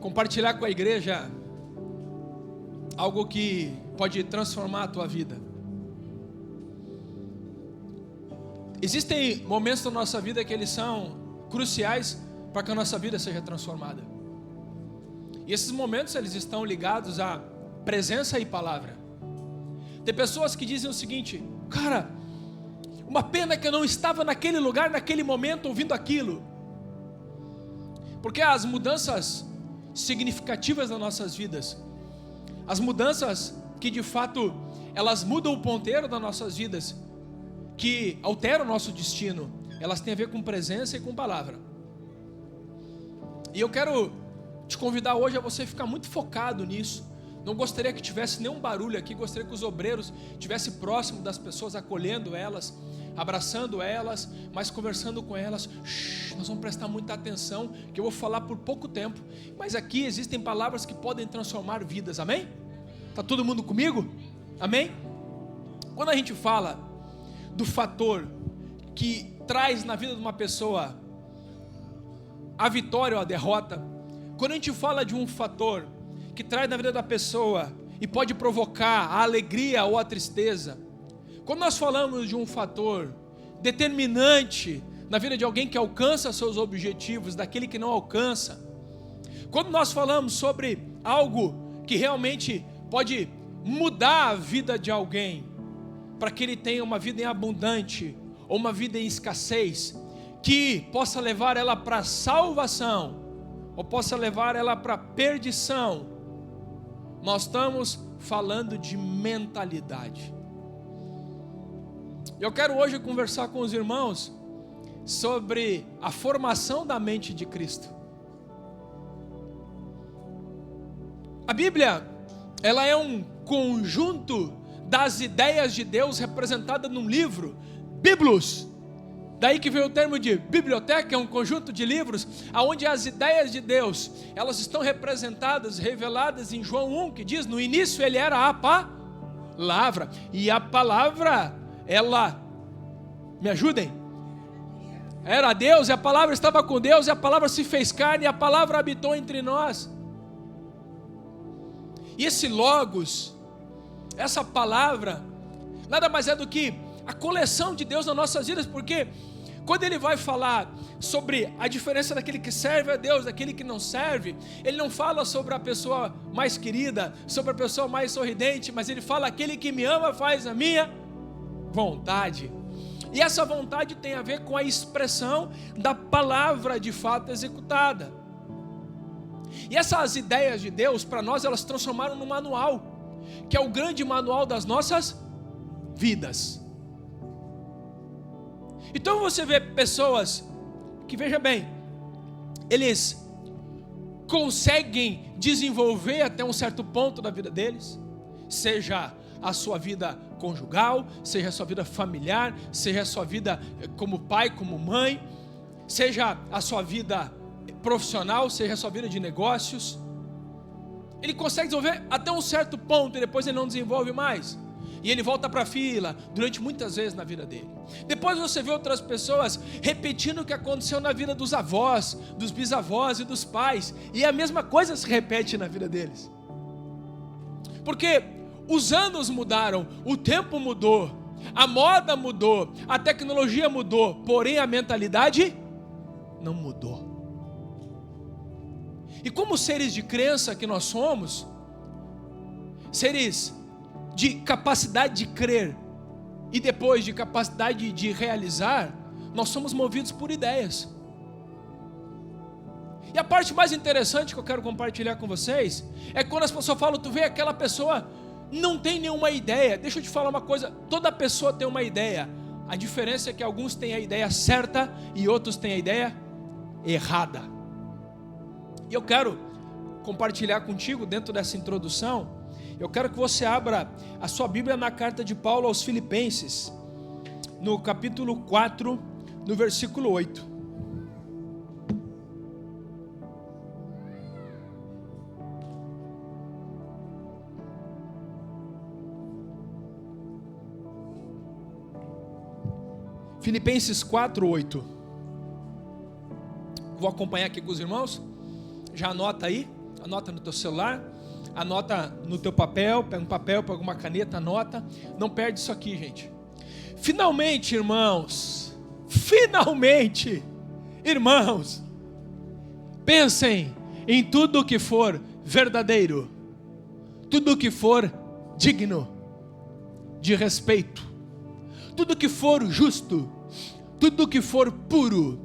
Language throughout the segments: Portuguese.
compartilhar com a igreja algo que pode transformar a tua vida. Existem momentos da nossa vida que eles são cruciais para que a nossa vida seja transformada. E esses momentos eles estão ligados à presença e palavra. Tem pessoas que dizem o seguinte: cara, uma pena que eu não estava naquele lugar, naquele momento, ouvindo aquilo. Porque as mudanças significativas das nossas vidas, as mudanças que de fato elas mudam o ponteiro das nossas vidas, que alteram o nosso destino, elas têm a ver com presença e com palavra. E eu quero te convidar hoje a você ficar muito focado nisso. Não gostaria que tivesse nenhum barulho aqui, gostaria que os obreiros estivessem próximos das pessoas, acolhendo elas, abraçando elas, mas conversando com elas. Nós vamos prestar muita atenção, que eu vou falar por pouco tempo, mas aqui existem palavras que podem transformar vidas, amém? Está todo mundo comigo? Amém? Quando a gente fala do fator que traz na vida de uma pessoa a vitória ou a derrota, quando a gente fala de um fator que traz na vida da pessoa e pode provocar a alegria ou a tristeza, quando nós falamos de um fator determinante na vida de alguém que alcança seus objetivos, daquele que não alcança, quando nós falamos sobre algo que realmente pode mudar a vida de alguém, para que ele tenha uma vida em abundante ou uma vida em escassez, que possa levar ela para salvação ou possa levar ela para perdição, nós estamos falando de mentalidade. Eu quero hoje conversar com os irmãos sobre a formação da mente de Cristo. A Bíblia, ela é um conjunto das ideias de Deus representada num livro, Biblos. Daí que veio o termo de biblioteca, é um conjunto de livros, onde as ideias de Deus, elas estão representadas, reveladas em João 1, que diz, no início ele era a palavra, e a palavra, ela, me ajudem, era Deus, e a palavra estava com Deus, e a palavra se fez carne, e a palavra habitou entre nós. E esse Logos, essa palavra, nada mais é do que a coleção de Deus nas nossas vidas, porque quando ele vai falar sobre a diferença daquele que serve a Deus, daquele que não serve, ele não fala sobre a pessoa mais querida, sobre a pessoa mais sorridente, mas ele fala, aquele que me ama faz a minha vontade. E essa vontade tem a ver com a expressão da palavra de fato executada. E essas ideias de Deus, para nós, elas se transformaram num manual, que é o grande manual das nossas vidas. Então você vê pessoas que, veja bem, eles conseguem desenvolver até um certo ponto da vida deles, seja a sua vida conjugal, seja a sua vida familiar, seja a sua vida como pai, como mãe, seja a sua vida profissional, seja a sua vida de negócios. Ele consegue desenvolver até um certo ponto e depois ele não desenvolve mais. E ele volta para a fila durante muitas vezes na vida dele. Depois você vê outras pessoas repetindo o que aconteceu na vida dos avós, dos bisavós e dos pais. E a mesma coisa se repete na vida deles. Porque os anos mudaram, o tempo mudou, a moda mudou, a tecnologia mudou, porém a mentalidade não mudou. E como seres de crença que nós somos, seres de capacidade de crer e depois de capacidade de realizar, nós somos movidos por ideias. E a parte mais interessante que eu quero compartilhar com vocês é quando as pessoas falam, tu vê aquela pessoa não tem nenhuma ideia. Deixa eu te falar uma coisa, toda pessoa tem uma ideia, a diferença é que alguns têm a ideia certa e outros têm a ideia errada. E eu quero compartilhar contigo dentro dessa introdução. Eu quero que você abra a sua Bíblia na carta de Paulo aos Filipenses, no capítulo 4, no versículo 8. Filipenses 4, 8. Vou acompanhar aqui com os irmãos. Já anota aí. Anota no teu celular, anota no teu papel, pega um papel, pega uma caneta, anota. Não perde isso aqui, gente. Finalmente, irmãos, pensem em tudo que for verdadeiro, tudo que for digno de respeito, tudo que for justo, tudo que for puro,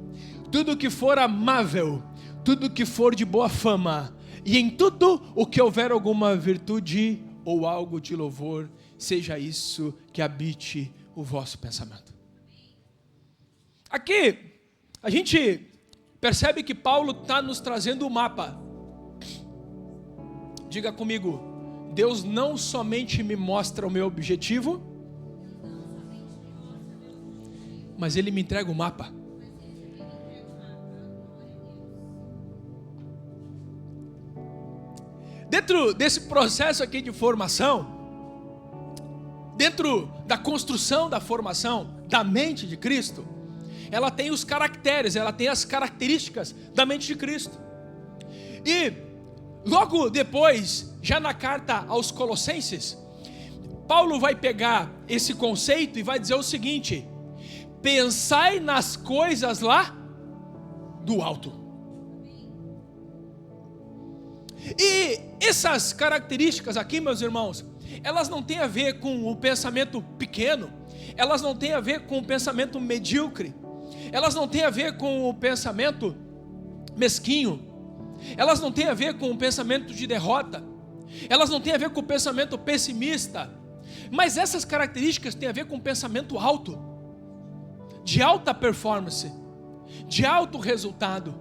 tudo que for amável, tudo que for de boa fama, e em tudo o que houver alguma virtude ou algo de louvor, seja isso que habite o vosso pensamento. Aqui a gente percebe que Paulo está nos trazendo o mapa. Diga comigo: Deus não somente me mostra o meu objetivo, mas Ele me entrega o mapa. Dentro desse processo aqui de formação, dentro da construção da formação da mente de Cristo, ela tem os caracteres, ela tem as características da mente de Cristo. E logo depois, já na carta aos Colossenses, Paulo vai pegar esse conceito e vai dizer o seguinte: pensai nas coisas lá do alto. E essas características aqui, meus irmãos, elas não têm a ver com o pensamento pequeno, elas não têm a ver com o pensamento medíocre, elas não têm a ver com o pensamento mesquinho, elas não têm a ver com o pensamento de derrota, elas não têm a ver com o pensamento pessimista, mas essas características têm a ver com o pensamento alto, de alta performance, de alto resultado.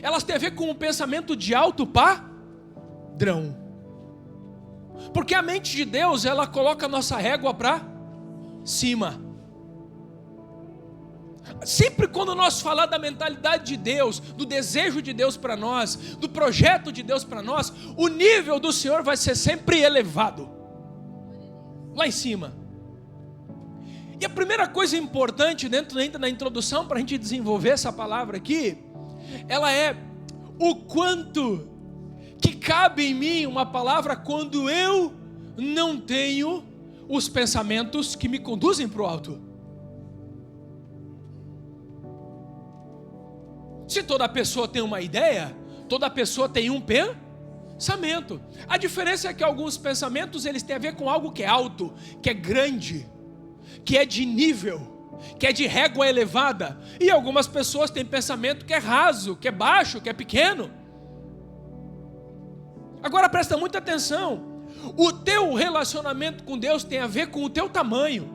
Elas têm a ver com um pensamento de alto padrão. Porque a mente de Deus, ela coloca a nossa régua para cima. Sempre quando nós falar da mentalidade de Deus, do desejo de Deus para nós, do projeto de Deus para nós, o nível do Senhor vai ser sempre elevado, lá em cima. E a primeira coisa importante dentro da introdução, para a gente desenvolver essa palavra aqui, ela é o quanto que cabe em mim uma palavra quando eu não tenho os pensamentos que me conduzem para o alto. Se toda pessoa tem uma ideia, toda pessoa tem um pensamento. A diferença é que alguns pensamentos eles têm a ver com algo que é alto, que é grande, que é de nível, que é de régua elevada. E algumas pessoas têm pensamento que é raso, que é baixo, que é pequeno. Agora presta muita atenção. O teu relacionamento com Deus tem a ver com o teu tamanho.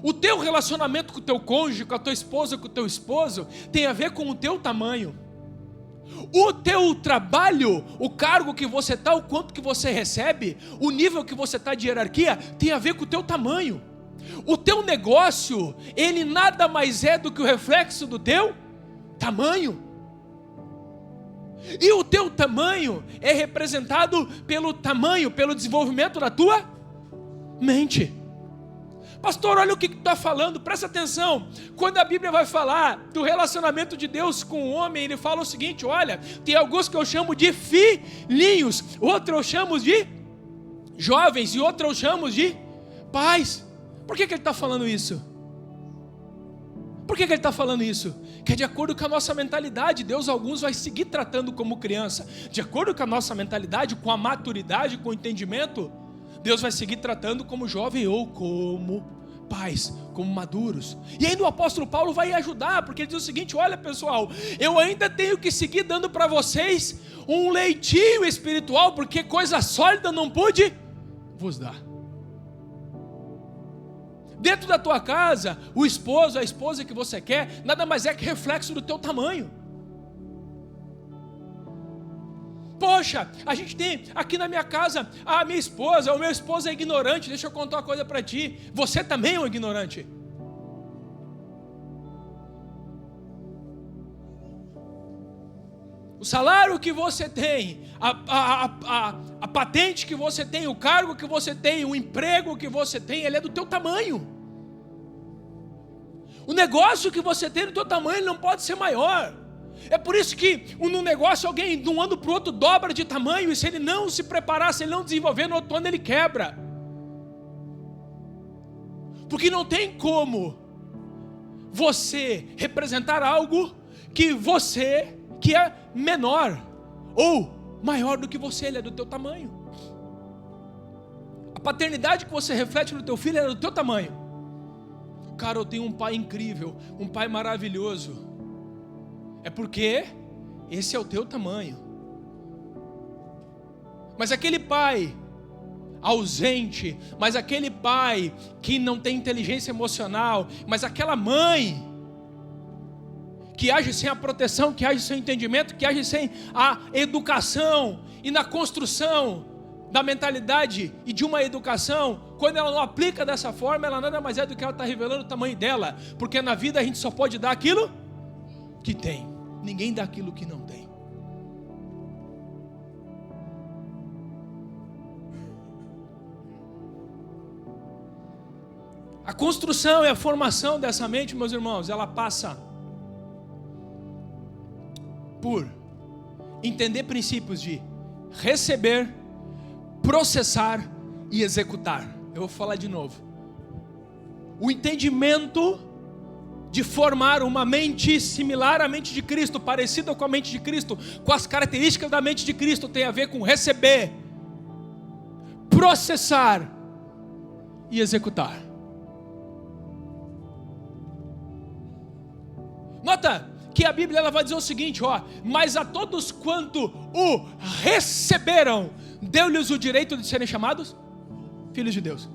O teu relacionamento com o teu cônjuge, com a tua esposa, com o teu esposo, tem a ver com o teu tamanho. O teu trabalho, o cargo que você está, o quanto que você recebe, o nível que você está de hierarquia, tem a ver com o teu tamanho. O teu negócio, ele nada mais é do que o reflexo do teu tamanho. E o teu tamanho é representado pelo tamanho, pelo desenvolvimento da tua mente. Pastor, olha o que está falando, presta atenção. Quando a Bíblia vai falar do relacionamento de Deus com o homem, ele fala o seguinte: olha, tem alguns que eu chamo de filhinhos, outros eu chamo de jovens e outros eu chamo de pais. Por que ele está falando isso? Por que ele está falando isso? Que é de acordo com a nossa mentalidade. Deus alguns vai seguir tratando como criança. De acordo com a nossa mentalidade, com a maturidade, com o entendimento, Deus vai seguir tratando como jovem ou como pais, como maduros. E ainda o apóstolo Paulo vai ajudar, porque ele diz o seguinte: olha pessoal, eu ainda tenho que seguir dando para vocês um leitinho espiritual, porque coisa sólida não pude vos dar. Dentro da tua casa, o esposo, a esposa que você quer, nada mais é que reflexo do teu tamanho. Poxa, a gente tem aqui na minha casa a minha esposa, o meu esposo é ignorante. Deixa eu contar uma coisa para ti: você também é um ignorante. O salário que você tem, a patente que você tem, o cargo que você tem, o emprego que você tem, ele é do teu tamanho. O negócio que você tem do teu tamanho, ele não pode ser maior. É por isso que num negócio alguém de um ano para o outro dobra de tamanho, e se ele não se preparar, se ele não desenvolver, no outro ano ele quebra. Porque não tem como você representar algo que é menor ou maior do que você, ele é do teu tamanho. A paternidade que você reflete no teu filho é do teu tamanho. Cara, eu tenho um pai incrível, um pai maravilhoso. É porque esse é o teu tamanho. Mas aquele pai ausente, mas aquele pai que não tem inteligência emocional, mas aquela mãe que age sem a proteção, que age sem o entendimento, que age sem a educação e na construção da mentalidade e de uma educação, quando ela não aplica dessa forma, ela nada mais é do que ela está revelando o tamanho dela, porque na vida a gente só pode dar aquilo que tem, ninguém dá aquilo que não tem. A construção e a formação dessa mente, meus irmãos, ela passa por entender princípios de receber, processar e executar. Eu vou falar de novo. O entendimento de formar uma mente similar à mente de Cristo, parecida com a mente de Cristo, com as características da mente de Cristo, tem a ver com receber, processar e executar. Nota que a Bíblia ela vai dizer o seguinte, mas a todos quanto o receberam, deu-lhes o direito de serem chamados filhos de Deus.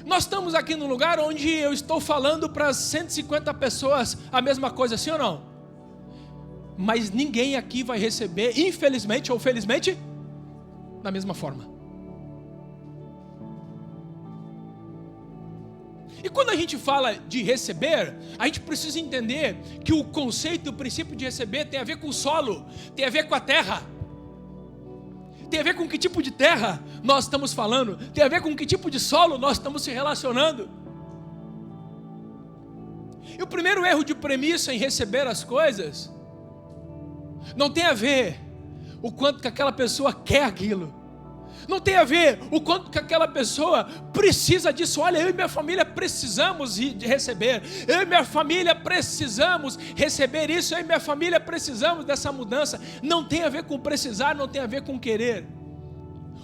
Nós estamos aqui num lugar onde eu estou falando para 150 pessoas a mesma coisa, sim ou não? Mas ninguém aqui vai receber, infelizmente ou felizmente, da mesma forma. E quando a gente fala de receber, a gente precisa entender que o conceito, o princípio de receber tem a ver com o solo, tem a ver com a terra, tem a ver com que tipo de terra nós estamos falando, tem a ver com que tipo de solo nós estamos se relacionando. E o primeiro erro de premissa em receber as coisas não tem a ver o quanto que aquela pessoa quer aquilo, não tem a ver o quanto que aquela pessoa precisa disso. Olha, eu e minha família precisamos de receber, eu e minha família precisamos receber isso, eu e minha família precisamos dessa mudança. Não tem a ver com precisar, não tem a ver com querer.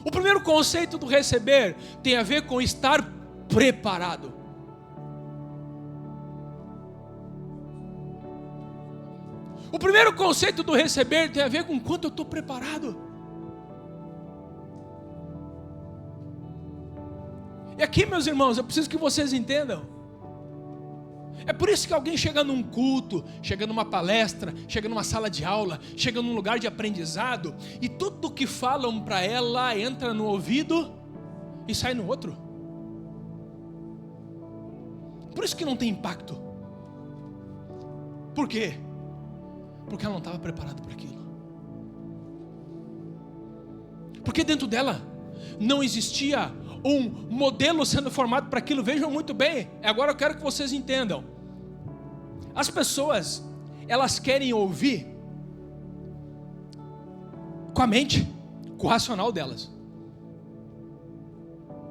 O primeiro conceito do receber tem a ver com estar preparado. O primeiro conceito do receber tem a ver com quanto eu estou preparado. E aqui, meus irmãos, eu preciso que vocês entendam. É por isso que alguém chega num culto, chega numa palestra, chega numa sala de aula, chega num lugar de aprendizado, e tudo que falam para ela entra no ouvido e sai no outro. Por isso que não tem impacto. Por quê? Porque ela não estava preparada para aquilo. Porque dentro dela não existia um modelo sendo formado para aquilo. Vejam muito bem, agora eu quero que vocês entendam. As pessoas, elas querem ouvir com a mente, com o racional delas,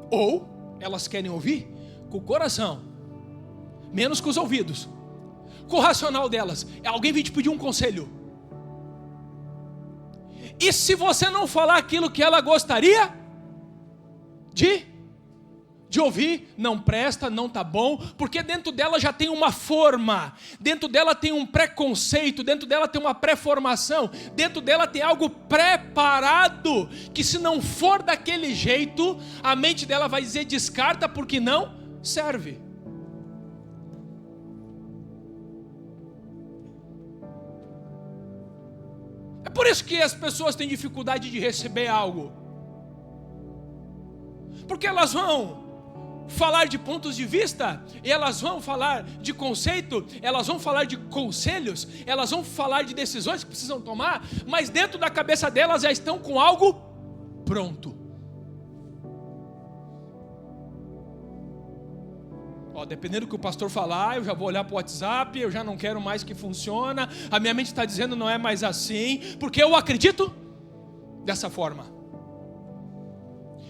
ou elas querem ouvir com o coração, menos com os ouvidos. Com o racional delas, alguém vem te pedir um conselho, e se você não falar aquilo que ela gostaria de ouvir, não presta, não está bom, porque dentro dela já tem uma forma, dentro dela tem um preconceito, dentro dela tem uma pré-formação, dentro dela tem algo preparado, que se não for daquele jeito, a mente dela vai dizer descarta, porque não serve. É por isso que as pessoas têm dificuldade de receber algo, porque elas vão falar de pontos de vista, e elas vão falar de conceito, elas vão falar de conselhos, elas vão falar de decisões que precisam tomar, mas dentro da cabeça delas já estão com algo pronto. dependendo do que o pastor falar, eu já vou olhar para o WhatsApp, eu já não quero mais que funciona, a minha mente está dizendo não é mais assim, porque eu acredito dessa forma.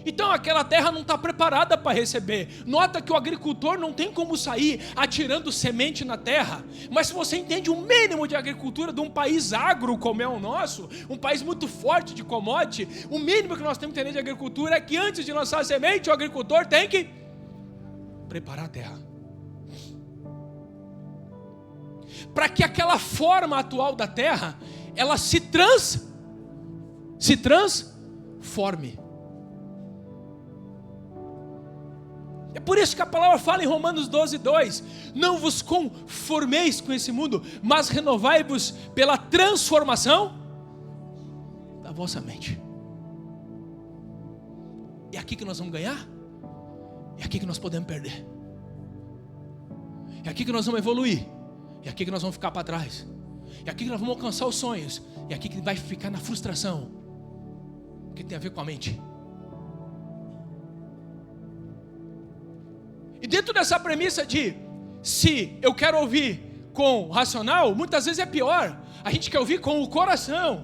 Então aquela terra não está preparada para receber. Nota que o agricultor não tem como sair atirando semente na terra. Mas se você entende o mínimo de agricultura de um país agro como é o nosso, um país muito forte de commodity, o mínimo que nós temos que entender de agricultura é que antes de lançar a semente, o agricultor tem que preparar a terra. Para que aquela forma atual da terra, ela se transforme. É por isso que a palavra fala em Romanos 12:2: não vos conformeis com esse mundo, mas renovai-vos pela transformação da vossa mente. É aqui que nós vamos ganhar, é aqui que nós podemos perder, é aqui que nós vamos evoluir, é aqui que nós vamos ficar para trás, é aqui que nós vamos alcançar os sonhos, é aqui que vai ficar na frustração, que tem a ver com a mente. E dentro dessa premissa de, se eu quero ouvir com o racional, muitas vezes é pior. A gente quer ouvir com o coração.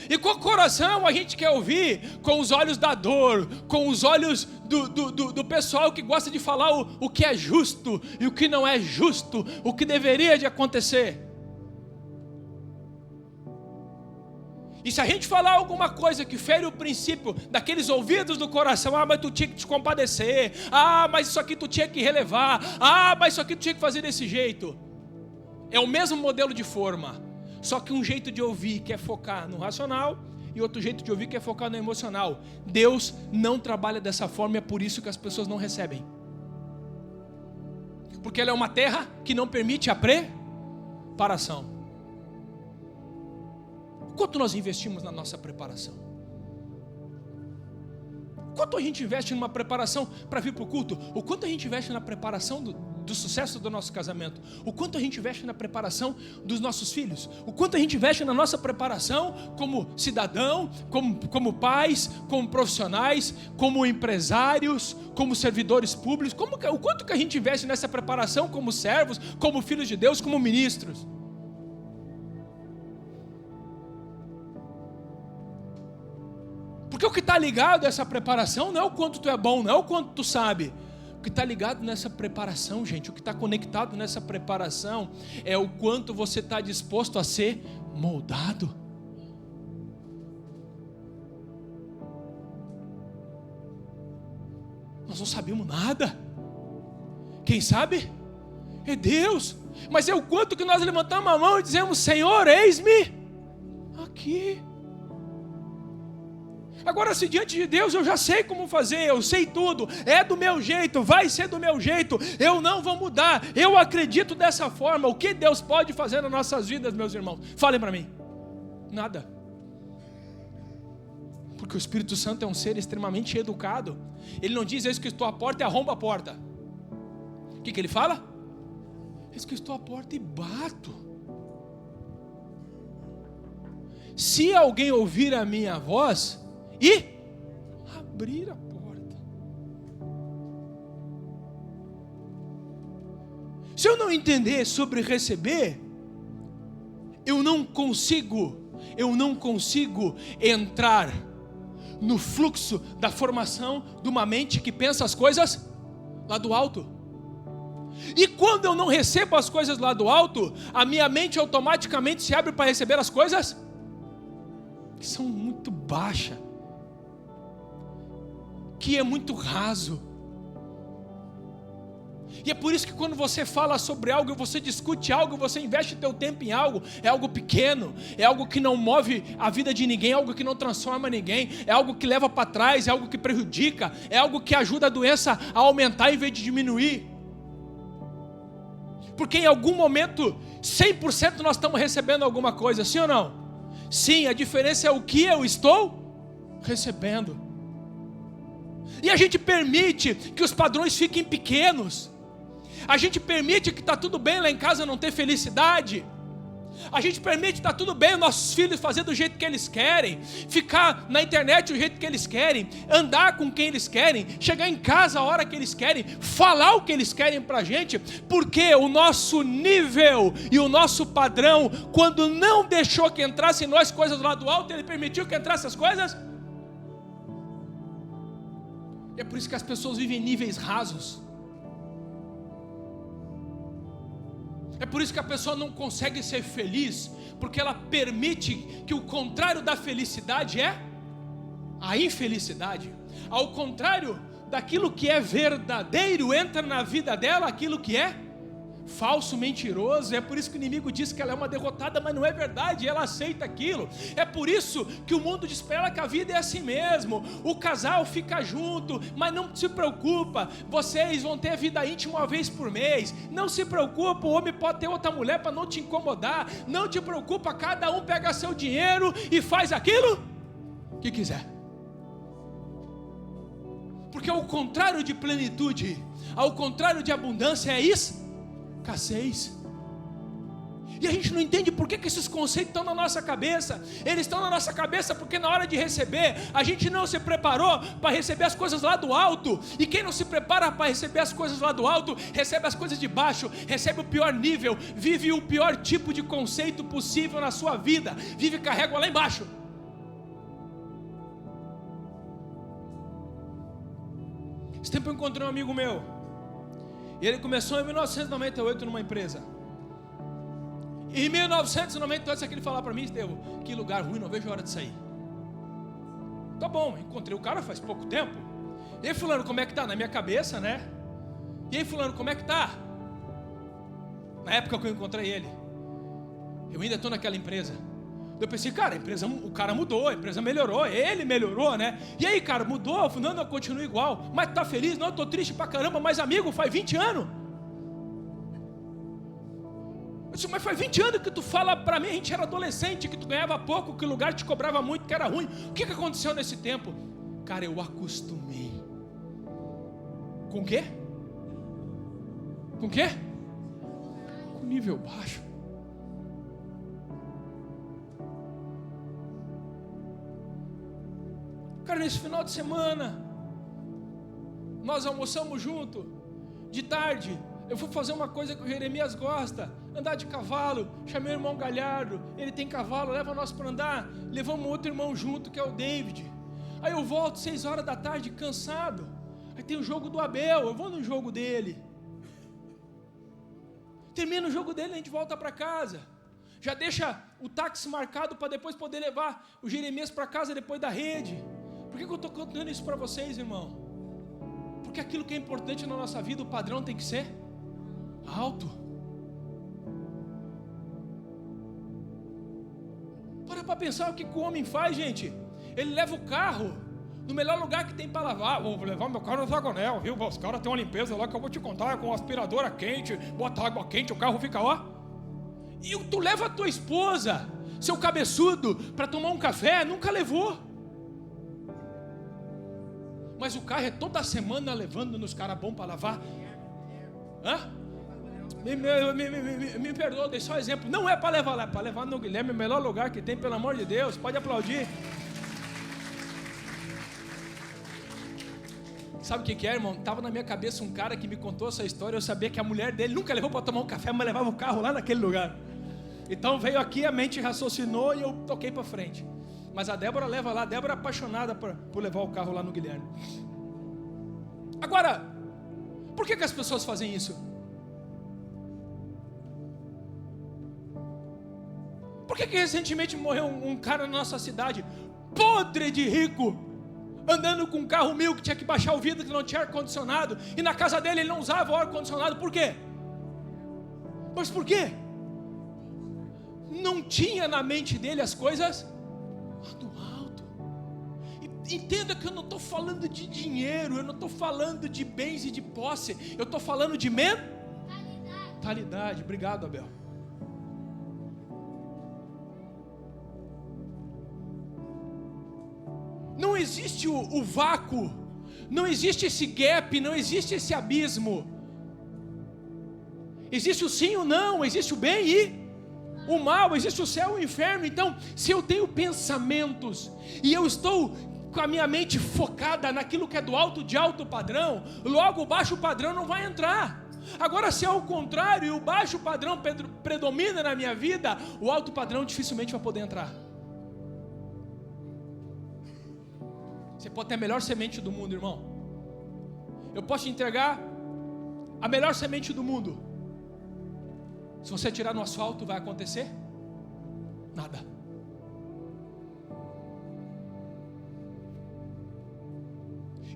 E com o coração a gente quer ouvir com os olhos da dor, com os olhos do pessoal que gosta de falar o que é justo e o que não é justo, o que deveria de acontecer. E se a gente falar alguma coisa que fere o princípio daqueles ouvidos do coração, mas tu tinha que te compadecer, mas isso aqui tu tinha que relevar, mas isso aqui tu tinha que fazer desse jeito. É o mesmo modelo de forma, só que um jeito de ouvir que é focar no racional e outro jeito de ouvir que é focar no emocional. Deus não trabalha dessa forma e é por isso que as pessoas não recebem. Porque ela é uma terra que não permite a preparação. Quanto nós investimos na nossa preparação? Quanto a gente investe numa preparação para vir para o culto? O quanto a gente investe na preparação do sucesso do nosso casamento? O quanto a gente investe na preparação dos nossos filhos? O quanto a gente investe na nossa preparação como cidadão, como pais, como profissionais, como empresários, como servidores públicos? O quanto que a gente investe nessa preparação como servos, como filhos de Deus, como ministros? Porque o que está ligado a essa preparação não é o quanto tu é bom, não é o quanto tu sabe. O que está ligado nessa preparação, gente, o que está conectado nessa preparação é o quanto você está disposto a ser moldado. Nós não sabemos nada. Quem sabe? É Deus. Mas é o quanto que nós levantamos a mão e dizemos: Senhor, eis-me aqui. Agora, se diante de Deus eu já sei como fazer, eu sei tudo, é do meu jeito, vai ser do meu jeito, eu não vou mudar, eu acredito dessa forma, o que Deus pode fazer nas nossas vidas, meus irmãos? Falem para mim. Nada. Porque o Espírito Santo é um ser extremamente educado. Ele não diz: eis que estou à porta e arromba a porta. O que ele fala? Eis que estou à porta e bato. Se alguém ouvir a minha voz e abrir a porta. Se eu não entender sobre receber, eu não consigo entrar no fluxo da formação de uma mente que pensa as coisas lá do alto. E quando eu não recebo as coisas lá do alto, a minha mente automaticamente se abre para receber as coisas que são muito baixas, que é muito raso. E é por isso que quando você fala sobre algo, você discute algo, você investe teu tempo em algo, é algo pequeno, é algo que não move a vida de ninguém, é algo que não transforma ninguém, é algo que leva para trás, é algo que prejudica, é algo que ajuda a doença a aumentar em vez de diminuir. Porque em algum momento 100% nós estamos recebendo alguma coisa, sim ou não? Sim, a diferença é o que eu estou recebendo. E a gente permite que os padrões fiquem pequenos. A gente permite que está tudo bem lá em casa não ter felicidade. A gente permite, está tudo bem, os nossos filhos fazer do jeito que eles querem, ficar na internet do jeito que eles querem, andar com quem eles querem, chegar em casa a hora que eles querem, falar o que eles querem para a gente, porque o nosso nível e o nosso padrão, quando não deixou que entrassem nós coisas lá do alto, Ele permitiu que entrassem as coisas. É por isso que as pessoas vivem em níveis rasos. É por isso que a pessoa não consegue ser feliz, porque ela permite que o contrário da felicidade é a infelicidade. Ao contrário daquilo que é verdadeiro, entra na vida dela aquilo que é falso, mentiroso. É por isso que o inimigo diz que ela é uma derrotada, mas não é verdade, ela aceita aquilo. É por isso que o mundo diz para ela que a vida é assim mesmo. O casal fica junto, mas não se preocupa, vocês vão ter vida íntima uma vez por mês. Não se preocupa, o homem pode ter outra mulher para não te incomodar. Não te preocupa, cada um pega seu dinheiro e faz aquilo que quiser. Porque ao contrário de plenitude, ao contrário de abundância, é isso, escassez. E a gente não entende por que esses conceitos estão na nossa cabeça. Eles estão na nossa cabeça porque na hora de receber, a gente não se preparou para receber as coisas lá do alto. E quem não se prepara para receber as coisas lá do alto, recebe as coisas de baixo, recebe o pior nível, vive o pior tipo de conceito possível na sua vida, vive com a régua lá embaixo. Esse tempo eu encontrei um amigo meu, e ele começou em 1998 numa empresa. Em 1998, sabe o que ele falava para mim, Estevão? Que lugar ruim, não vejo a hora de sair. Tá bom, encontrei o cara faz pouco tempo. E aí, fulano, como é que tá? Na minha cabeça, né? E aí, fulano, como é que tá? Na época que eu encontrei ele, eu ainda estou naquela empresa. Eu pensei, cara, a empresa, o cara mudou, a empresa melhorou, ele melhorou, né? E aí, cara, mudou? Não, eu continuo igual. Mas tá feliz? Não, eu tô triste pra caramba. Mas amigo, faz 20 anos. Eu disse, mas faz 20 anos que tu fala pra mim, a gente era adolescente, que tu ganhava pouco, que o lugar te cobrava muito, que era ruim. O que aconteceu nesse tempo? Cara, eu acostumei. Com o quê? Com o quê? Com nível baixo. Cara, nesse final de semana, nós almoçamos junto, de tarde, eu fui fazer uma coisa que o Jeremias gosta, andar de cavalo, chamei o irmão Galhardo, ele tem cavalo, leva nós para andar, levamos outro irmão junto, que é o David. Aí eu volto 6 horas da tarde, cansado, aí tem o jogo do Abel, eu vou no jogo dele, termina o jogo dele, a gente volta para casa, já deixa o táxi marcado para depois poder levar o Jeremias para casa depois da rede. Por que eu estou contando isso para vocês, irmão? Porque aquilo que é importante na nossa vida, o padrão tem que ser alto. Para pensar o que o homem faz, gente. Ele leva o carro no melhor lugar que tem para lavar. Vou levar meu carro no Zagonel, viu? Os caras têm uma limpeza lá que eu vou te contar, com aspiradora quente, bota água quente, o carro fica ó. E tu leva a tua esposa, seu cabeçudo, para tomar um café, nunca levou. Mas o carro é toda semana levando nos caras bons para lavar. Hã? Me perdoa, dei só um exemplo. Não é para levar lá, é para levar no Guilherme, o melhor lugar que tem, pelo amor de Deus. Pode aplaudir. Sabe o que é, irmão? Estava na minha cabeça um cara que me contou essa história. Eu sabia que a mulher dele nunca levou para tomar um café, mas levava o carro lá naquele lugar. Então veio aqui, a mente raciocinou e eu toquei para frente. Mas a Débora leva lá, a Débora é apaixonada por levar o carro lá no Guilherme. Agora, por que as pessoas fazem isso? Por que recentemente morreu um cara na nossa cidade, podre de rico, andando com um carro 1000 que tinha que baixar o vidro, que não tinha ar-condicionado, e na casa dele ele não usava o ar-condicionado, por quê? Mas por quê? Não tinha na mente dele as coisas do alto. Entenda que eu não estou falando de dinheiro, eu não estou falando de bens e de posse, eu estou falando de mentalidade. Obrigado, Abel. Não existe o vácuo, não existe esse gap, não existe esse abismo. Existe o sim ou não, existe o bem e o mal, existe o céu e o inferno. Então, se eu tenho pensamentos e eu estou com a minha mente focada naquilo que é do alto, de alto padrão, logo o baixo padrão não vai entrar. Agora, se é o contrário e o baixo padrão predomina na minha vida, o alto padrão dificilmente vai poder entrar. Você pode ter a melhor semente do mundo, irmão. Eu posso te entregar a melhor semente do mundo. Se você tirar no asfalto, vai acontecer? Nada.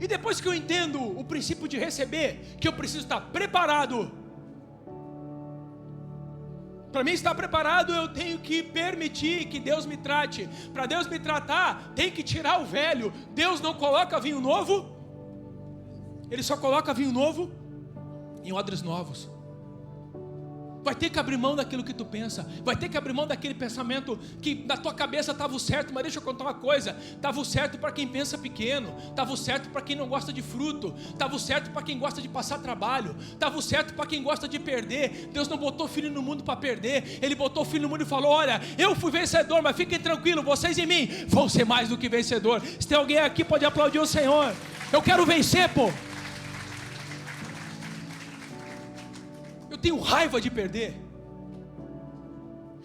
E depois que eu entendo o princípio de receber, que eu preciso estar preparado. Para mim estar preparado, eu tenho que permitir que Deus me trate. Para Deus me tratar, tem que tirar o velho. Deus não coloca vinho novo, Ele só coloca vinho novo em odres novos. Vai ter que abrir mão daquilo que tu pensa. Vai ter que abrir mão daquele pensamento que na tua cabeça estava o certo. Mas deixa eu contar uma coisa: estava o certo para quem pensa pequeno, estava o certo para quem não gosta de fruto, estava o certo para quem gosta de passar trabalho, estava o certo para quem gosta de perder. Deus não botou filho no mundo para perder. Ele botou filho no mundo e falou: olha, eu fui vencedor, mas fiquem tranquilos, vocês em mim vão ser mais do que vencedor. Se tem alguém aqui, pode aplaudir o Senhor. Eu quero vencer, pô. Eu tenho raiva de perder.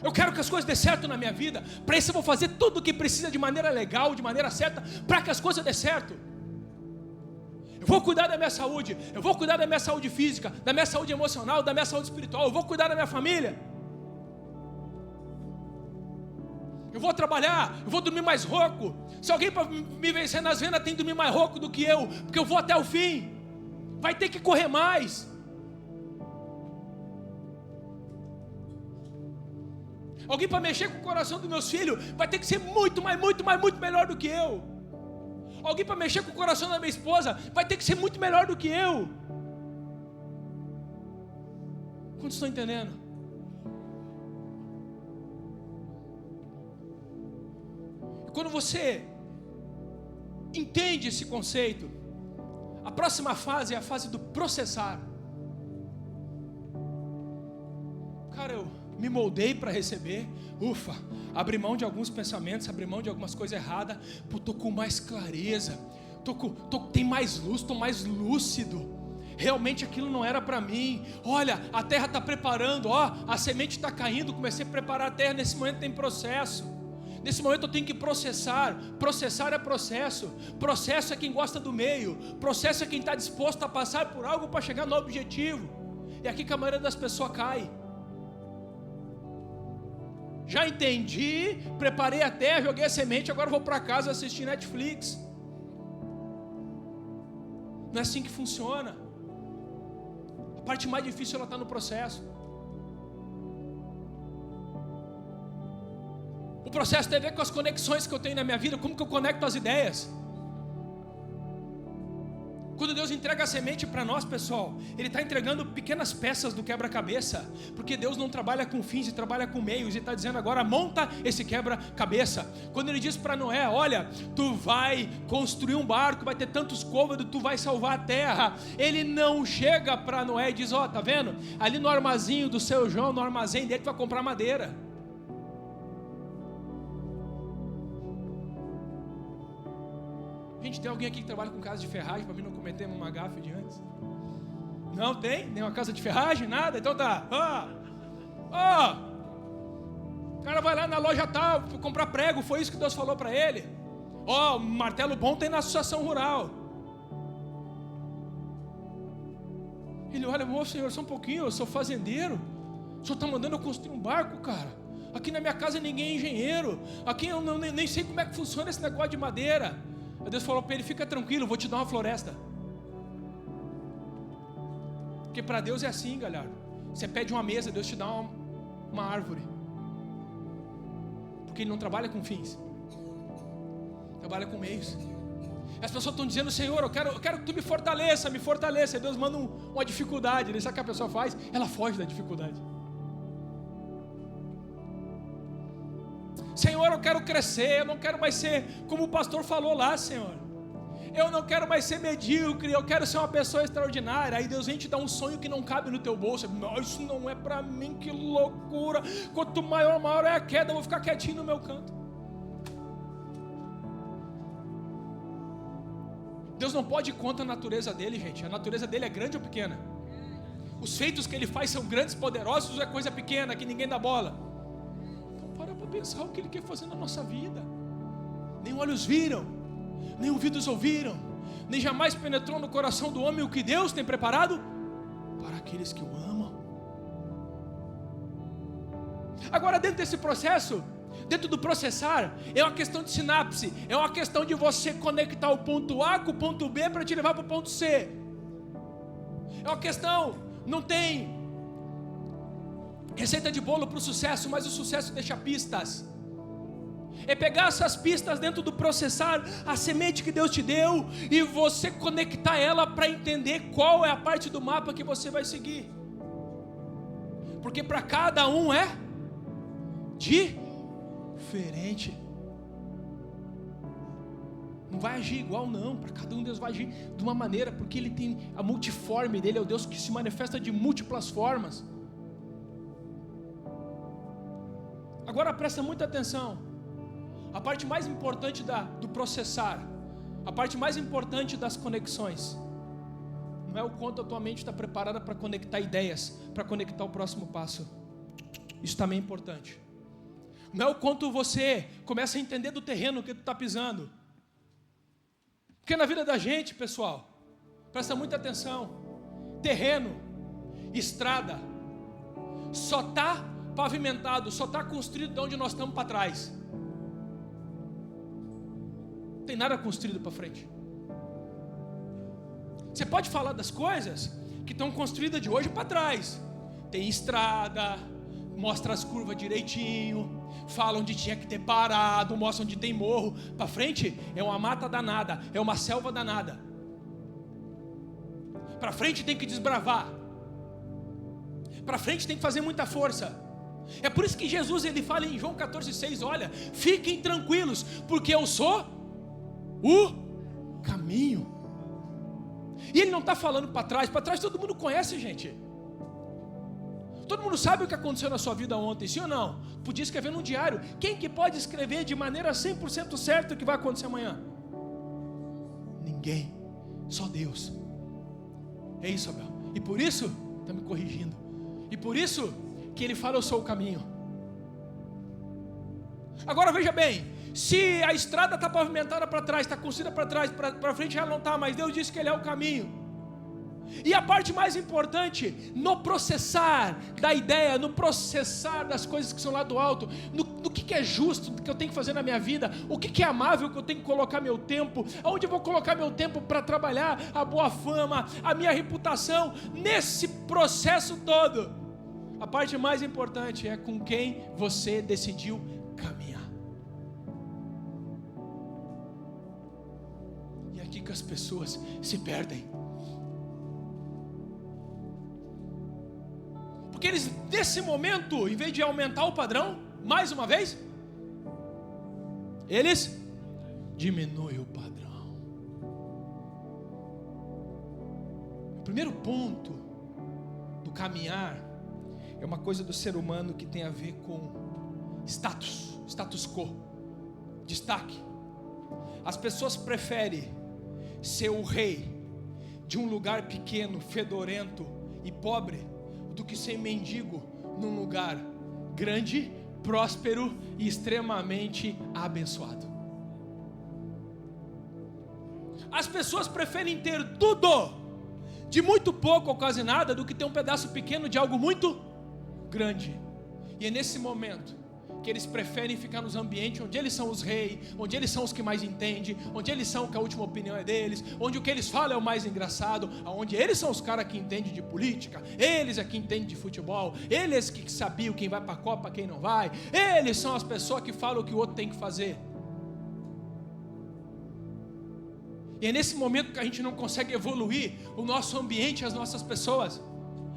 Eu quero que as coisas dê certo na minha vida. Para isso eu vou fazer tudo o que precisa de maneira legal, de maneira certa, para que as coisas dê certo. Eu vou cuidar da minha saúde. Eu vou cuidar da minha saúde física, da minha saúde emocional, da minha saúde espiritual. Eu vou cuidar da minha família. Eu vou trabalhar, eu vou dormir mais rouco. Se alguém para me vencer nas vendas tem que dormir mais rouco do que eu, porque eu vou até o fim. Vai ter que correr mais. Alguém para mexer com o coração dos meus filhos vai ter que ser muito melhor do que eu. Alguém para mexer com o coração da minha esposa vai ter que ser muito melhor do que eu. Quantos estão entendendo? Quando você entende esse conceito, a próxima fase é a fase do processar. Cara, eu me moldei para receber, ufa, abri mão de alguns pensamentos, abri mão de algumas coisas erradas, estou com mais clareza, tem mais luz, estou mais lúcido, realmente aquilo não era para mim. Olha, a terra está preparando, a semente está caindo, comecei a preparar a terra. Nesse momento tem processo, nesse momento eu tenho que processar é processo é quem gosta do meio, processo é quem está disposto a passar por algo para chegar no objetivo. É aqui que a maioria das pessoas cai. Já entendi, preparei a terra, joguei a semente, agora vou para casa assistir Netflix. Não é assim que funciona. A parte mais difícil ela está no processo. O processo tem a ver com as conexões que eu tenho na minha vida, como que eu conecto as ideias. Quando Deus entrega a semente para nós, pessoal, Ele está entregando pequenas peças do quebra-cabeça, porque Deus não trabalha com fins, Ele trabalha com meios. Ele está dizendo agora, monta esse quebra-cabeça. Quando Ele diz para Noé, olha, tu vai construir um barco, vai ter tantos côvados, tu vai salvar a terra. Ele não chega para Noé e diz, tá vendo? Ali no armazinho do seu João, no armazém dele, tu vai comprar madeira. Gente, tem alguém aqui que trabalha com casa de ferragem, para mim não cometer uma gafe de antes? Não tem? Nem uma casa de ferragem, nada? Então tá. O cara vai lá na loja tal, comprar prego, foi isso que Deus falou para ele. Martelo bom tem na associação rural. Ele olha, Senhor, só um pouquinho, eu sou fazendeiro. O Senhor está mandando eu construir um barco, cara. Aqui na minha casa ninguém é engenheiro. Aqui eu nem sei como é que funciona esse negócio de madeira. Deus falou para ele, fica tranquilo, vou te dar uma floresta. Porque para Deus é assim, galera. Você pede uma mesa, Deus te dá uma árvore. Porque Ele não trabalha com fins, trabalha com meios. As pessoas estão dizendo, Senhor, eu quero que Tu me fortaleça. E Deus manda uma dificuldade. Sabe o que a pessoa faz? Ela foge da dificuldade. Senhor, eu quero crescer, eu não quero mais ser como o pastor falou lá, Senhor. Eu não quero mais ser medíocre, eu quero ser uma pessoa extraordinária. Aí Deus vem te dar um sonho que não cabe no teu bolso. Não, isso não é para mim, que loucura. Quanto maior é a queda, eu vou ficar quietinho no meu canto. Deus não pode ir contra a natureza dele, gente. A natureza dele é grande ou pequena? Os feitos que ele faz são grandes, poderosos, ou é coisa pequena que ninguém dá bola? Então para pensar o que ele quer fazer na nossa vida. Nem olhos viram, nem ouvidos ouviram, nem jamais penetrou no coração do homem o que Deus tem preparado para aqueles que o amam. Agora, dentro desse processo, dentro do processar, é uma questão de sinapse, é uma questão de você conectar o ponto A com o ponto B para te levar para o ponto C. É uma questão, não tem receita de bolo para o sucesso, mas o sucesso deixa pistas. É pegar essas pistas dentro do processar, a semente que Deus te deu, e você conectar ela para entender qual é a parte do mapa que você vai seguir. Porque para cada um é diferente. Não vai agir igual, não. Para cada um Deus vai agir de uma maneira, porque Ele tem a multiforme dele, é o Deus que se manifesta de múltiplas formas. Agora presta muita atenção. A parte mais importante do processar, a parte mais importante das conexões, não é o quanto a tua mente está preparada para conectar ideias, para conectar o próximo passo. Isso também é importante. Não é o quanto você começa a entender do terreno que tu está pisando. Porque na vida da gente, pessoal, presta muita atenção, terreno, estrada, só está pavimentado, só está construído de onde nós estamos para trás. Não tem nada construído para frente. Você pode falar das coisas que estão construídas de hoje para trás. Tem estrada, mostra as curvas direitinho, fala onde tinha que ter parado, mostra onde tem morro. Para frente é uma mata danada, é uma selva danada. Para frente tem que desbravar. Para frente tem que fazer muita força. É por isso que Jesus ele fala em João 14,6, olha, fiquem tranquilos, porque eu sou o caminho. E ele não está falando para trás todo mundo conhece, gente. Todo mundo sabe o que aconteceu na sua vida ontem, sim ou não? Podia escrever num diário. Quem que pode escrever de maneira 100% certa o que vai acontecer amanhã? Ninguém, só Deus. É isso, Abel. E por isso, está me corrigindo, e por isso que ele fala, eu sou o caminho. Agora veja bem, se a estrada está pavimentada para trás, está construída para trás, para frente ela não está, mas Deus disse que Ele é o caminho. E a parte mais importante, no processar da ideia, no processar das coisas que são lá do alto, no que é justo, que eu tenho que fazer na minha vida, o que é amável que eu tenho que colocar meu tempo, aonde eu vou colocar meu tempo para trabalhar a boa fama, a minha reputação, nesse processo todo, a parte mais importante é com quem você decidiu caminhar. E é aqui que as pessoas se perdem. Porque eles, nesse momento, em vez de aumentar o padrão, mais uma vez, eles diminuem o padrão. O primeiro ponto do caminhar é uma coisa do ser humano que tem a ver com status quo, destaque. As pessoas preferem ser o rei de um lugar pequeno, fedorento e pobre, do que ser mendigo num lugar grande, próspero e extremamente abençoado. As pessoas preferem ter tudo de muito pouco ou quase nada do que ter um pedaço pequeno de algo muito grande. E é nesse momento que eles preferem ficar nos ambientes onde eles são os reis, onde eles são os que mais entendem, onde eles são que a última opinião é deles, onde o que eles falam é o mais engraçado, onde eles são os caras que entendem de política, eles é que entendem de futebol, eles que sabiam quem vai para a Copa, quem não vai, eles são as pessoas que falam o que o outro tem que fazer. E é nesse momento que a gente não consegue evoluir o nosso ambiente, as nossas pessoas.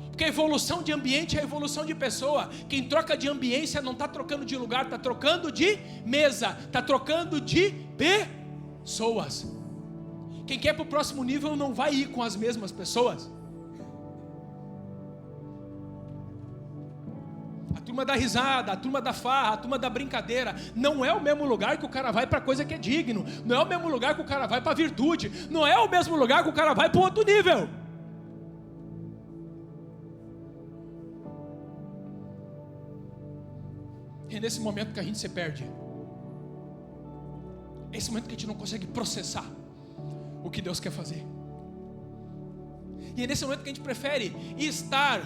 Porque a evolução de ambiente é a evolução de pessoa. Quem troca de ambiência não está trocando de lugar, está trocando de mesa, está trocando de pessoas. Quem quer para o próximo nível não vai ir com as mesmas pessoas. A turma da risada, a turma da farra, a turma da brincadeira, não é o mesmo lugar que o cara vai para coisa que é digno, não é o mesmo lugar que o cara vai para virtude, não é o mesmo lugar que o cara vai para outro nível. E é nesse momento que a gente se perde. É esse momento que a gente não consegue processar o que Deus quer fazer. E é nesse momento que a gente prefere estar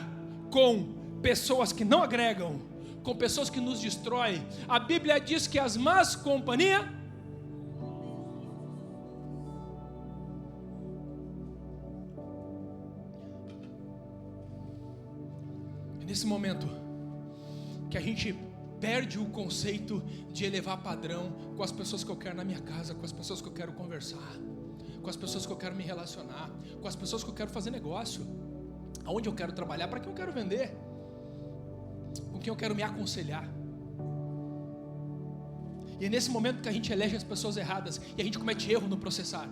com pessoas que não agregam, com pessoas que nos destroem. A Bíblia diz que as más companhias é nesse momento que a gente perde o conceito de elevar padrão com as pessoas que eu quero na minha casa, com as pessoas que eu quero conversar, com as pessoas que eu quero me relacionar, com as pessoas que eu quero fazer negócio, aonde eu quero trabalhar, para quem eu quero vender, com quem eu quero me aconselhar. E é nesse momento que a gente elege as pessoas erradas e a gente comete erro no processar.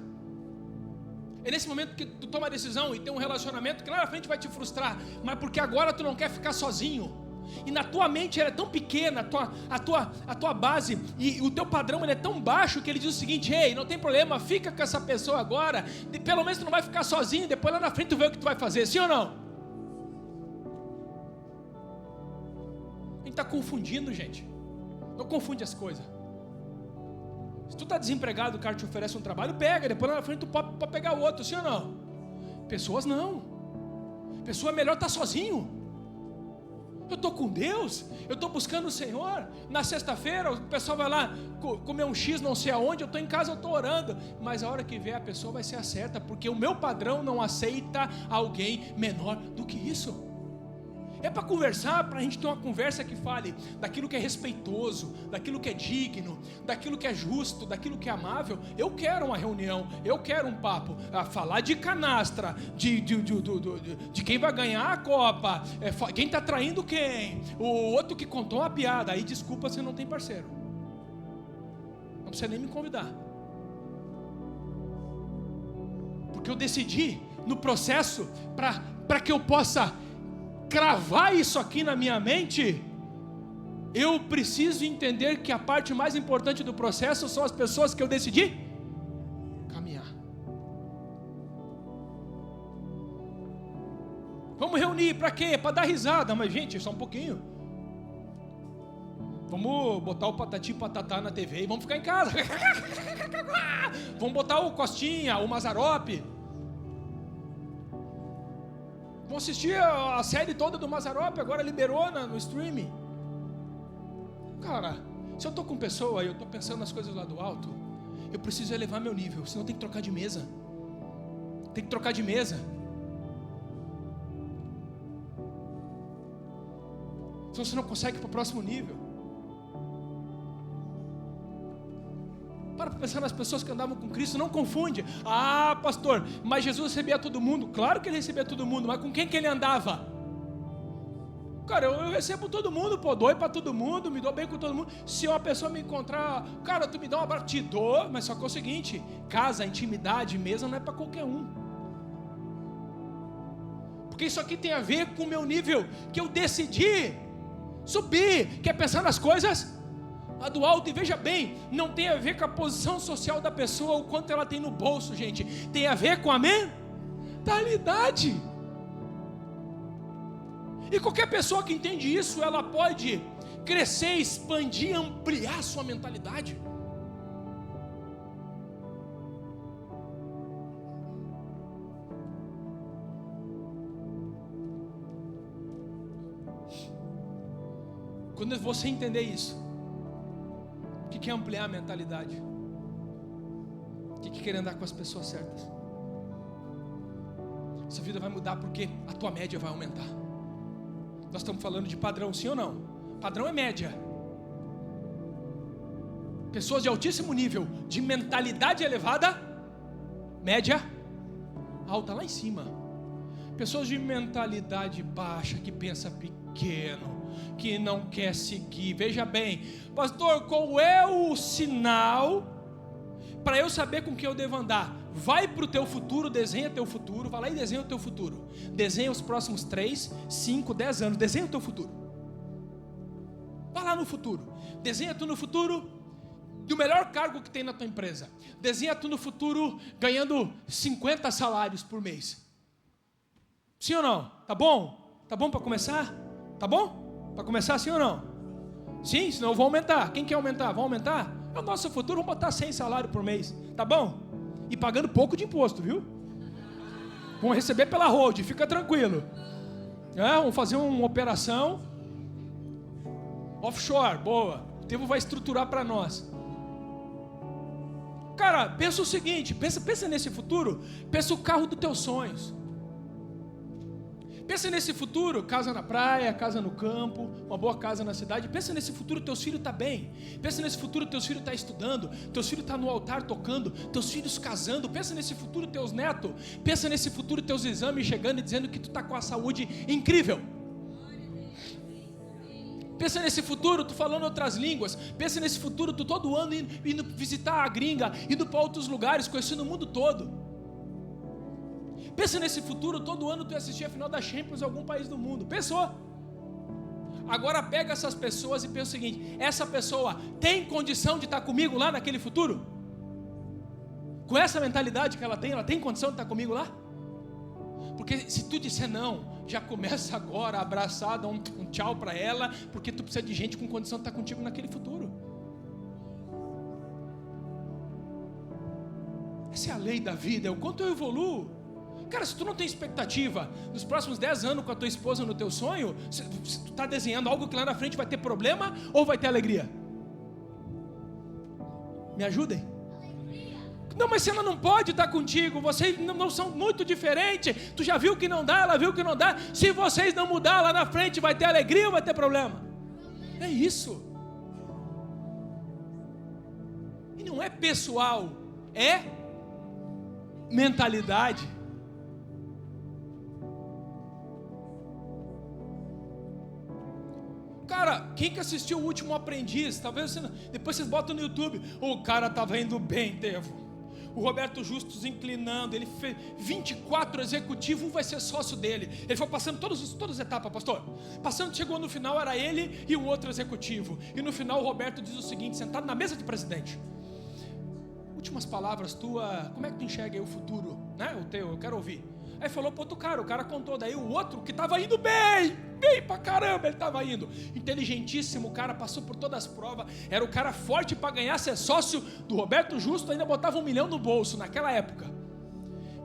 É nesse momento que tu toma a decisão e tem um relacionamento que lá na frente vai te frustrar, mas porque agora tu não quer ficar sozinho. E na tua mente ela é tão pequena, a tua base e o teu padrão ele é tão baixo que ele diz o seguinte: ei, não tem problema, fica com essa pessoa agora, pelo menos tu não vai ficar sozinho, depois lá na frente tu vê o que tu vai fazer, sim ou não? A gente está confundindo, gente. Não confunde as coisas. Se tu está desempregado, o cara te oferece um trabalho, pega, depois lá na frente tu pode pegar o outro, sim ou não? Pessoas não. Pessoa é melhor estar sozinho. Eu estou com Deus, eu estou buscando o Senhor. Na sexta-feira o pessoal vai lá comer um X não sei aonde, eu estou em casa, eu estou orando. Mas a hora que vier a pessoa vai ser a certa, porque o meu padrão não aceita alguém menor do que isso. É para conversar, para a gente ter uma conversa que fale daquilo que é respeitoso, daquilo que é digno, daquilo que é justo, daquilo que é amável. Eu quero uma reunião, eu quero um papo, falar de canastra, de quem vai ganhar a Copa, quem está traindo quem, o outro que contou uma piada. Aí desculpa, você não tem parceiro, não precisa nem me convidar, porque eu decidi no processo para que eu possa cravar isso aqui na minha mente. Eu preciso entender que a parte mais importante do processo são as pessoas que eu decidi caminhar. Vamos reunir para quê? Para dar risada. Mas gente, só um pouquinho. Vamos botar o Patati e Patatá na TV e vamos ficar em casa. Vamos botar o Costinha, o Mazzaropi. Vamos assistir a série toda do Mazzaropi, agora liberou no streaming. Cara, se eu estou com pessoa e eu estou pensando nas coisas lá do alto, eu preciso elevar meu nível, senão tem que trocar de mesa. Tem que trocar de mesa. Senão você não consegue ir para o próximo nível. Para pensar nas pessoas que andavam com Cristo, não confunde. Ah, pastor, mas Jesus recebia todo mundo. Claro que ele recebia todo mundo, mas com quem que ele andava? Cara, eu recebo todo mundo, pô, dou para todo mundo, me dou bem com todo mundo. Se uma pessoa me encontrar, cara, tu me dá um abraço, te dou, mas só que é o seguinte: casa, intimidade, mesa não é para qualquer um. Porque isso aqui tem a ver com o meu nível, que eu decidi subir, que é pensar nas coisas a do alto. E veja bem, não tem a ver com a posição social da pessoa, o quanto ela tem no bolso, gente. Tem a ver com a mentalidade. E qualquer pessoa que entende isso, ela pode crescer, expandir, ampliar sua mentalidade. Quando você entender isso, o que é ampliar a mentalidade? O que é querer andar com as pessoas certas? Sua vida vai mudar porque a tua média vai aumentar. Nós estamos falando de padrão, sim ou não? Padrão é média. Pessoas de altíssimo nível, de mentalidade elevada, média alta lá em cima. Pessoas de mentalidade baixa, que pensa pequeno, que não quer seguir. Veja bem, pastor, qual é o sinal para eu saber com quem eu devo andar? vai para o teu futuro, desenha teu futuro, vai lá e desenha o teu futuro. Desenha os próximos 3, 5, 10 anos, desenha o teu futuro. Vai lá no futuro, desenha tu no futuro do melhor cargo que tem na tua empresa. Desenha tu no futuro ganhando 50 salários por mês. Sim ou não? Tá bom? Tá bom para começar? Tá bom? Para começar, sim ou não? Sim, senão eu vou aumentar. Quem quer aumentar? Vamos aumentar? É o nosso futuro, vamos botar 100 salários por mês. Tá bom? E pagando pouco de imposto, viu? Vamos receber pela hold, fica tranquilo. Vamos fazer uma operação offshore, boa. O tempo vai estruturar para nós. Cara, pensa o seguinte, pensa nesse futuro, pensa o carro dos teus sonhos. Pensa nesse futuro, casa na praia, casa no campo, uma boa casa na cidade. Pensa nesse futuro, teus filhos estão bem. Pensa nesse futuro, teus filhos estão estudando, teus filhos estão no altar tocando, teus filhos casando. Pensa nesse futuro, teus netos. Pensa nesse futuro, teus exames chegando e dizendo que tu está com a saúde incrível. Pensa nesse futuro, tu falando outras línguas. Pensa nesse futuro, tu todo ano indo visitar a gringa, indo para outros lugares, conhecendo o mundo todo. Pensa nesse futuro, todo ano tu assistir a final da Champions em algum país do mundo. Pensou? Agora pega essas pessoas e pensa o seguinte: essa pessoa tem condição de estar comigo lá naquele futuro? Com essa mentalidade que ela tem condição de estar comigo lá? Porque se tu disser não, já começa agora a abraçar, dar um tchau para ela, porque tu precisa de gente com condição de estar contigo naquele futuro. Essa é a lei da vida, é o quanto eu evoluo. Cara, se tu não tem expectativa nos próximos 10 anos com a tua esposa no teu sonho, se tu está desenhando algo que lá na frente vai ter problema ou vai ter alegria? Me ajudem? Não, mas se ela não pode estar contigo, vocês não são muito diferentes, tu já viu que não dá, ela viu que não dá, se vocês não mudar lá na frente vai ter alegria ou vai ter problema? É isso. E não é pessoal, é mentalidade. Cara, quem que assistiu O Último Aprendiz? Talvez você, depois vocês botam no YouTube. O cara estava indo bem, Tevo. O Roberto Justus inclinando, ele fez 24 executivos, um vai ser sócio dele. Ele foi passando todas as etapas, pastor. Passando, chegou no final, era ele e o outro executivo. E no final o Roberto diz o seguinte, sentado na mesa de presidente: últimas palavras tua, como é que tu enxerga aí o futuro? Né? O teu, eu quero ouvir. Aí falou pro outro cara, o cara contou, daí o outro que estava indo bem pra caramba, ele estava indo, inteligentíssimo, o cara passou por todas as provas, era o cara forte para ganhar, ser sócio do Roberto Justo, ainda botava 1 milhão no bolso, naquela época.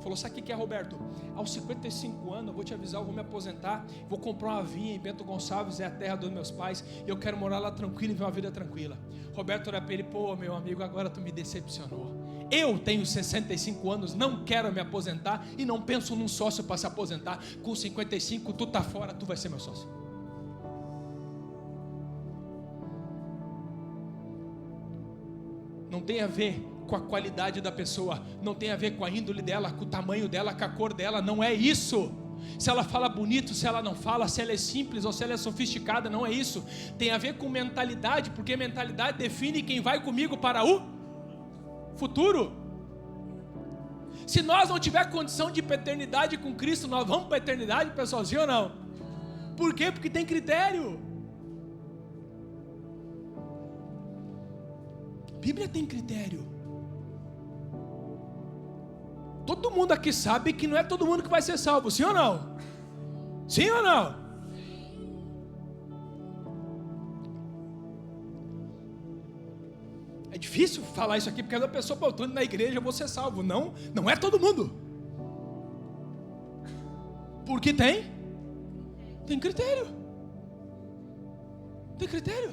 Falou, sabe o que é, Roberto? Aos 55 anos, eu vou te avisar, eu vou me aposentar, vou comprar uma vinha em Bento Gonçalves, é a terra dos meus pais, e eu quero morar lá tranquilo e ver uma vida tranquila. Roberto olha para ele, pô, meu amigo, agora tu me decepcionou. Eu tenho 65 anos, não quero me aposentar e não penso num sócio para se aposentar. Com 55, tu tá fora, tu vai ser meu sócio. Não tem a ver com a qualidade da pessoa, não tem a ver com a índole dela, com o tamanho dela, com a cor dela, não é isso. Se ela fala bonito, se ela não fala, se ela é simples ou se ela é sofisticada, não é isso. Tem a ver com mentalidade, porque mentalidade define quem vai comigo para o futuro. Se nós não tiver condição de ir para a eternidade com Cristo, nós vamos para a eternidade, pessoal, sim ou não? Por quê? Porque tem critério. A Bíblia tem critério. Todo mundo aqui sabe que não é todo mundo que vai ser salvo, sim ou não? Sim ou não? É difícil falar isso aqui, porque a pessoa, pô, eu estou indo na igreja, eu vou ser salvo. Não, não é todo mundo. Porque tem critério. Tem critério.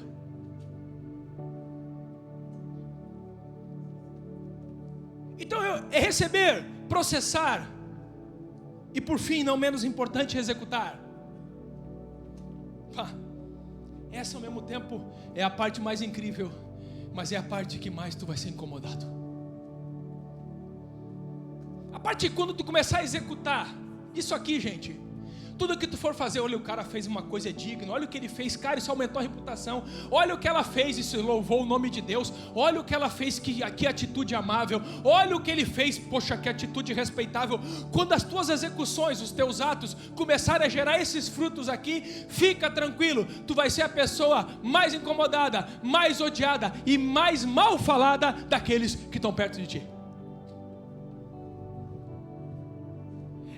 Então é receber, processar e por fim, não menos importante, executar. Essa ao mesmo tempo é a parte mais incrível, mas é a parte que mais tu vai ser incomodado. A parte quando tu começar a executar isso aqui, gente, Tudo que tu for fazer, olha, o cara fez uma coisa digna, olha o que ele fez, cara, isso aumentou a reputação, olha o que ela fez, isso louvou o nome de Deus, olha o que ela fez, que atitude amável, olha o que ele fez, poxa, que atitude respeitável. Quando as tuas execuções, os teus atos começarem a gerar esses frutos aqui, fica tranquilo, tu vai ser a pessoa mais incomodada, mais odiada e mais mal falada daqueles que estão perto de ti.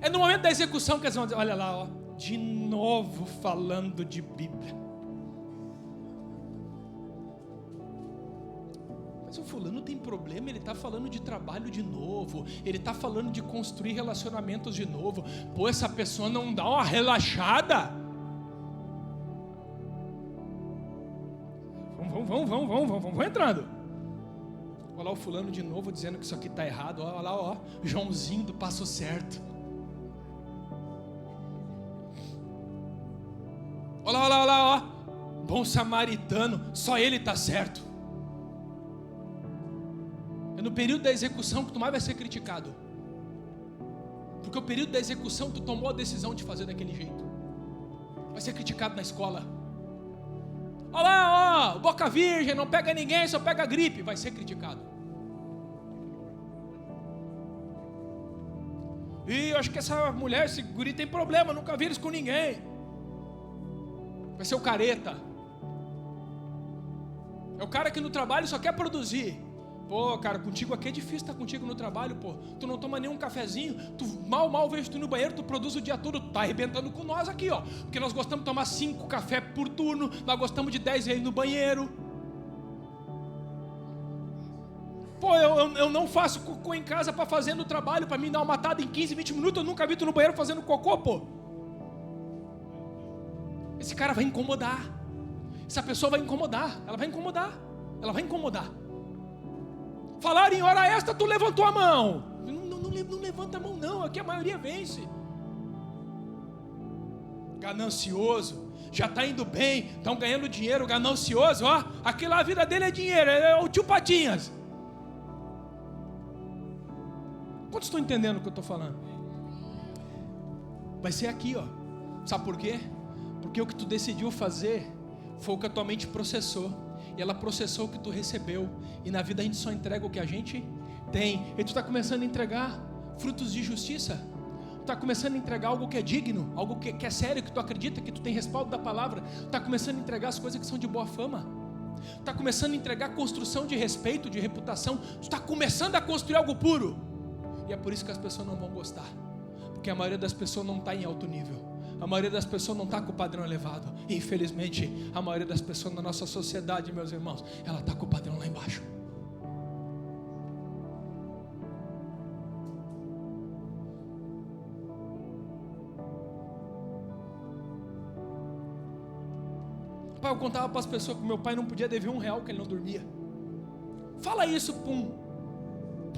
É no momento da execução que eles vão dizer, olha lá, ó, de novo falando de Bíblia. Mas o fulano tem problema, ele está falando de trabalho de novo, ele está falando de construir relacionamentos de novo. Pô, essa pessoa não dá uma relaxada? Vamos entrando. Olha lá o fulano de novo dizendo que isso aqui está errado. Olha lá, ó, Joãozinho do Passo Certo. Olha lá, ó, bom samaritano, só ele está certo. É no período da execução que tu mais vai ser criticado, porque o período da execução tu tomou a decisão de fazer daquele jeito. Vai ser criticado na escola. Olha lá, ó, boca virgem, não pega ninguém, só pega gripe. Vai ser criticado. E eu acho que essa mulher, esse guri tem problema, nunca vi eles com ninguém. Vai ser o careta. É o cara que no trabalho só quer produzir. Pô, cara, contigo aqui é difícil estar contigo no trabalho, pô. Tu não toma nenhum cafezinho, tu mal vejo tu no banheiro, tu produz o dia todo, tu tá arrebentando com nós aqui, ó. Porque nós gostamos de tomar 5 cafés por turno, nós gostamos de 10 vezes no banheiro. Pô, eu não faço cocô em casa para fazer no trabalho, para mim dar uma matada em 15, 20 minutos, eu nunca vi tu no banheiro fazendo cocô, pô. Esse cara vai incomodar. Essa pessoa vai incomodar. Ela vai incomodar. Falaram em hora extra, tu levantou a mão. Não levanta a mão não. Aqui a maioria vence. Ganancioso. Já está indo bem. Estão ganhando dinheiro. Ganancioso, ó. Aqui lá a vida dele é dinheiro. É o tio Patinhas. Quantos estão entendendo o que eu estou falando? Vai ser aqui, ó. Sabe por quê? Porque o que tu decidiu fazer foi o que a tua mente processou. E ela processou o que tu recebeu. E na vida a gente só entrega o que a gente tem. E tu está começando a entregar frutos de justiça. Tu está começando a entregar algo que é digno, algo que é sério, que tu acredita, que tu tem respaldo da palavra. Tu está começando a entregar as coisas que são de boa fama. Tu está começando a entregar construção de respeito, de reputação. Tu está começando a construir algo puro. E é por isso que as pessoas não vão gostar. Porque a maioria das pessoas não está em alto nível. A maioria das pessoas não está com o padrão elevado. E infelizmente, a maioria das pessoas na nossa sociedade, meus irmãos, ela está com o padrão lá embaixo. Pai, eu contava para as pessoas que meu pai não podia dever R$1 que ele não dormia. Fala isso para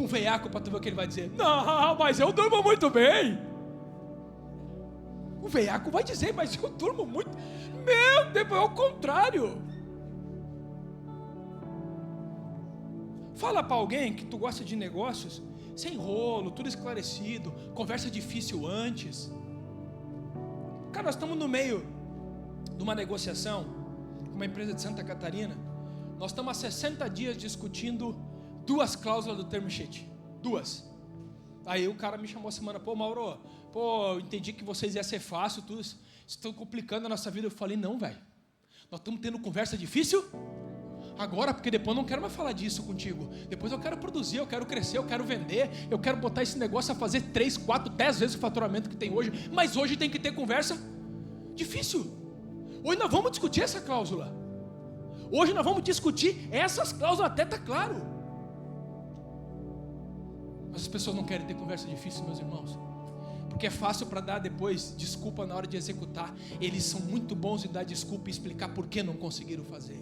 um veiaco para tu ver o que ele vai dizer. Não, mas eu durmo muito bem. O veiaco vai dizer, mas eu durmo muito. Meu Deus, é o contrário. Fala para alguém que tu gosta de negócios, sem rolo, tudo esclarecido, conversa difícil antes. Cara, nós estamos no meio de uma negociação com uma empresa de Santa Catarina. Nós estamos há 60 dias discutindo 2 cláusulas do term sheet. 2. Aí o cara me chamou a semana, pô, Mauro, eu entendi que vocês iam ser fácil, tudo estão complicando a nossa vida. Eu falei, não, velho, nós estamos tendo conversa difícil agora, porque depois eu não quero mais falar disso contigo. Depois eu quero produzir, eu quero crescer, eu quero vender, eu quero botar esse negócio a fazer 3, 4, 10 vezes o faturamento que tem hoje. Mas hoje tem que ter conversa difícil. Hoje nós vamos discutir essa cláusula. Hoje nós vamos discutir essas cláusulas, até está claro. Mas as pessoas não querem ter conversa difícil, meus irmãos, porque é fácil para dar depois desculpa na hora de executar. Eles são muito bons em dar desculpa e explicar por que não conseguiram fazer.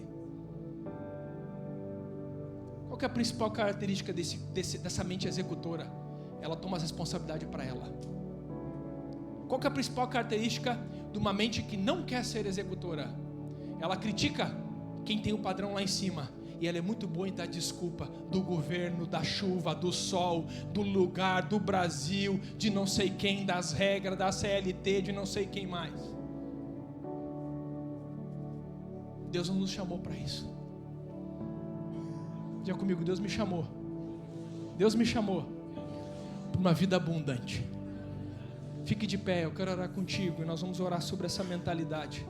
Qual que é a principal característica dessa mente executora? Ela toma as responsabilidades para ela. Qual que é a principal característica de uma mente que não quer ser executora? Ela critica quem tem o padrão lá em cima E ela é muito boa em dar desculpa do governo, da chuva, do sol, do lugar, do Brasil, de não sei quem, das regras, da CLT, de não sei quem mais. Deus não nos chamou para isso. Diga comigo, Deus me chamou. Deus me chamou para uma vida abundante. Fique de pé, eu quero orar contigo e nós vamos orar sobre essa mentalidade.